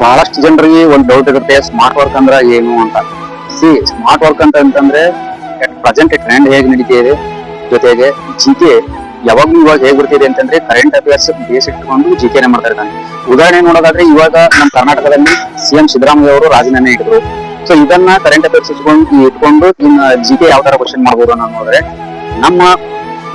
ಬಹಳಷ್ಟು ಜನರಿಗೆ ಒಂದು ಡೌಟ್ ಇರುತ್ತೆ, ಸ್ಮಾರ್ಟ್ ವರ್ಕ್ ಅಂದ್ರೆ ಏನು ಅಂತ. ಸ್ಮಾರ್ಟ್ ವರ್ಕ್ ಅಂತಂದ್ರೆ ಪ್ರೆಸೆಂಟ್ ಟ್ರೆಂಡ್ ಹೇಗೆ ನಡೀತಿದೆ, ಜೊತೆಗೆ ಜಿಕೆ ಯಾವಾಗ್ಲೂ ಇವಾಗ ಹೇಗ್ ಬರ್ತಿದೆ ಅಂತಂದ್ರೆ ಕರೆಂಟ್ ಅಫೇರ್ಸ್ ಬೇಸ್ ಇಟ್ಕೊಂಡು ಜಿಕೆನೆ ಮಾಡ್ತಾ ಇರ್ತಾನೆ. ಉದಾಹರಣೆ ನೋಡೋದಾದ್ರೆ ಇವಾಗ ನಮ್ಮ ಕರ್ನಾಟಕದಲ್ಲಿ ಸಿಎಂ ಸಿದ್ದರಾಮಯ್ಯ ಅವರು ರಾಜೀನಾಮೆ ಇಟ್ಟಿದ್ರು. ಸೊ ಇದನ್ನ ಕರೆಂಟ್ ಅಫೇರ್ಸ್ ಇಟ್ಕೊಂಡು ಇನ್ನು ಜಿಕೆ ಯಾವ ತರ ಕ್ವಶನ್ ಮಾಡಬಹುದು ಅನ್ನೋ ನೋಡಿದ್ರೆ,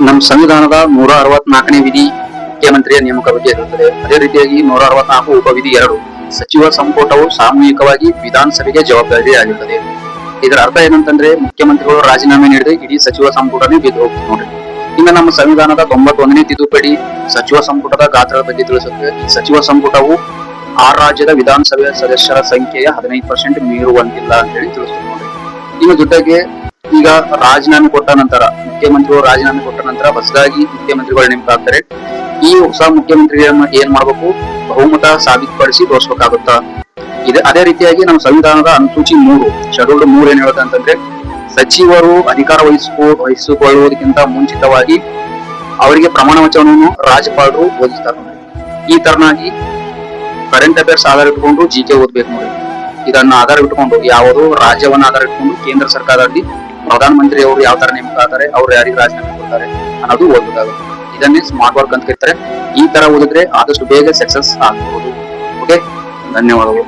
ನಮ್ಮ ಸಂವಿಧಾನದ 164ನೇ ವಿಧಿ ಮುಖ್ಯಮಂತ್ರಿಯ ನೇಮಕ ಬಗ್ಗೆ ಇರುತ್ತದೆ. ಅದೇ ರೀತಿಯಾಗಿ 164 ಉಪವಿಧಿ 2 ಸಚಿವ ಸಂಪುಟವು ಸಾಮೂಹಿಕವಾಗಿ ವಿಧಾನಸಭೆಗೆ ಜವಾಬ್ದಾರಿಯಾಗಿರುತ್ತದೆ. ಇದರ ಅರ್ಥ ಏನಂತಂದ್ರೆ ಮುಖ್ಯಮಂತ್ರಿಗಳು ರಾಜೀನಾಮೆ ನೀಡಿದ್ರೆ ಇಡೀ ಸಚಿವ ಸಂಪುಟನೇ ಬಿದ್ದು ಹೋಗ್ತದೆ ನೋಡ್ರಿ. ಇನ್ನು ನಮ್ಮ ಸಂವಿಧಾನದ 91ನೇ ತಿದ್ದುಪಡಿ ಸಚಿವ ಸಂಪುಟದ ಗಾತ್ರದ ಬಗ್ಗೆ ತಿಳಿಸುತ್ತದೆ. ಈ ಸಚಿವ ಸಂಪುಟವು ಆ ರಾಜ್ಯದ ವಿಧಾನಸಭೆಯ ಸದಸ್ಯರ ಸಂಖ್ಯೆಯ 15% ಮೀರುವಂತಿಲ್ಲ ಅಂತ ಹೇಳಿ ತಿಳಿಸುತ್ತದೆ ನೋಡ್ರಿ. ಇನ್ನು ಜೊತೆಗೆ ಈಗ ರಾಜೀನಾಮೆ ಕೊಟ್ಟ ನಂತರ ಮುಖ್ಯಮಂತ್ರಿಗಳು ರಾಜೀನಾಮೆ ಕೊಟ್ಟ ನಂತರ ಹೊಸದಾಗಿ ಮುಖ್ಯಮಂತ್ರಿಗಳು ನೇಮಕ ಆಗ್ತಾರೆ. ಈ ಹೊಸ ಮುಖ್ಯಮಂತ್ರಿ ಏನ್ ಮಾಡ್ಬೇಕು, ಬಹುಮತ ಸಾಬೀತುಪಡಿಸಿ ತೋರಿಸಬೇಕಾಗುತ್ತಾ. ಅದೇ ರೀತಿಯಾಗಿ ನಮ್ಮ ಸಂವಿಧಾನದ ಅನುಸೂಚಿ 3 ಶೆಡ್ಯೂಲ್ಡ್ 3 ಏನ್ ಹೇಳುತ್ತೆ ಅಂತಂದ್ರೆ, ಸಚಿವರು ಅಧಿಕಾರ ವಹಿಸಿಕೊಳ್ಳುವುದಕ್ಕಿಂತ ಮುಂಚಿತವಾಗಿ ಅವರಿಗೆ ಪ್ರಮಾಣ ವಚನವನ್ನು ರಾಜ್ಯಪಾಲರು ಓದಿಸ್ತಾರೆ. ಈ ತರನಾಗಿ ಕರೆಂಟ್ ಅಫೇರ್ಸ್ ಆಧಾರ ಇಟ್ಕೊಂಡು ಜಿಕೆ ಓದ್ಬೇಕು ನೋಡಿ. ಇದನ್ನ ಆಧಾರ ಇಟ್ಕೊಂಡು ಯಾವುದು ರಾಜ್ಯವನ್ನ ಆಧಾರ ಇಟ್ಕೊಂಡು ಕೇಂದ್ರ ಸರ್ಕಾರದಲ್ಲಿ ಪ್ರಧಾನಮಂತ್ರಿ ಅವರು ಯಾವ ತರ ನೇಮಕ ಆಗ್ತಾರೆ, ಅವ್ರು ಯಾರಿಗೆ ರಾಜೀನಾಮೆ ಕೊಡ್ತಾರೆ ಅನ್ನೋದು ಓದಬೇಕಾಗುತ್ತೆ. ಇದನ್ನೇ ಸ್ಮಾರ್ಟ್ ವರ್ಕ್ ಅಂತ ಕರೀತಾರೆ. ಈ ತರ ಓದಿದ್ರೆ ಆದಷ್ಟು ಬೇಗ ಸಕ್ಸಸ್ ಆಗಬಹುದು. ಓಕೆ, ಧನ್ಯವಾದಗಳು.